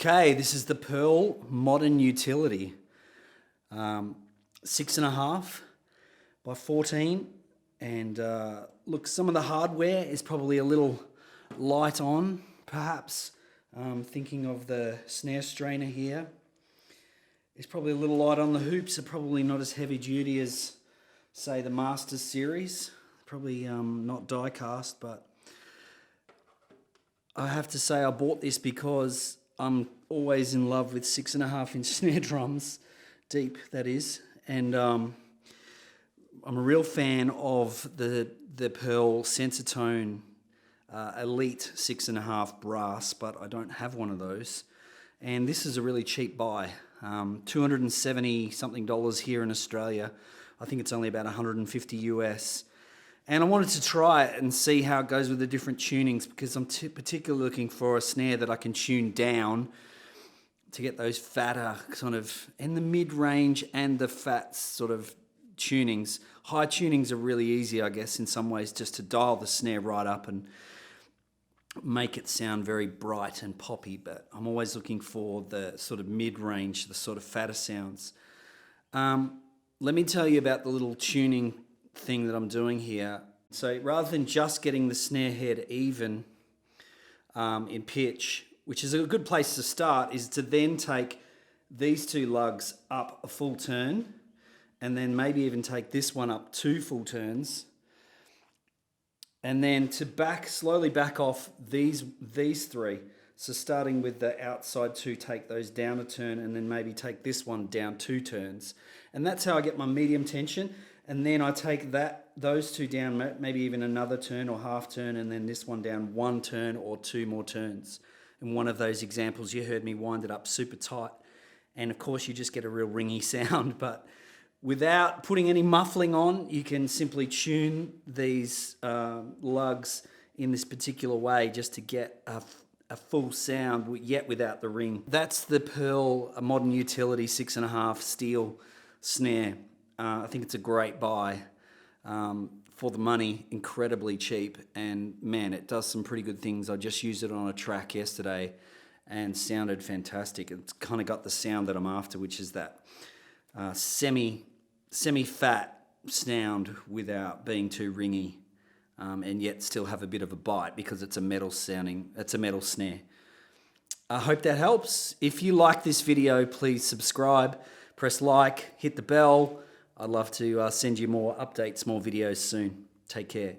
Okay, this is the Pearl Modern Utility, 6.5 by 14, and look, some of the hardware is probably a little light on, perhaps. Thinking of the snare strainer here, it's probably a little light on. The hoops are probably not as heavy duty as, say, the Masters series. Probably not die cast, but I have to say I bought this because I'm always in love with 6.5-inch snare drums, deep that is, and I'm a real fan of the Pearl Sensitone Elite 6.5 brass, but I don't have one of those. And this is a really cheap buy, $270 something here in Australia. I think it's only about 150 US. And I wanted to try it and see how it goes with the different tunings, because I'm particularly looking for a snare that I can tune down to get those fatter sort of, in the mid-range and the fat sort of tunings. High tunings are really easy, I guess, in some ways, just to dial the snare right up and make it sound very bright and poppy, but I'm always looking for the sort of mid-range, the sort of fatter sounds. Let me tell you about the little tuning thing that I'm doing here. So rather than just getting the snare head even in pitch, which is a good place to start, is to then take these two lugs up a full turn, and then maybe even take this one up 2 full turns, and then to slowly back off these 3. So starting with the outside 2, take those down a turn, and then maybe take this one down 2 turns. And that's how I get my medium tension. And then I take those 2 down, maybe even another turn or half turn, and then this one down 1 turn or 2 more turns. In one of those examples, you heard me wind it up super tight. And of course, you just get a real ringy sound. But without putting any muffling on, you can simply tune these lugs in this particular way just to get a full sound, yet without the ring. That's the Pearl Modern Utility 6.5 steel snare. I think it's a great buy for the money, incredibly cheap, and man, it does some pretty good things. I just used it on a track yesterday and sounded fantastic. It's kind of got the sound that I'm after, which is that semi-fat sound without being too ringy, and yet still have a bit of a bite because it's a metal snare. I hope that helps. If you like this video, please subscribe, press like, hit the bell. I'd love to send you more updates, more videos soon. Take care.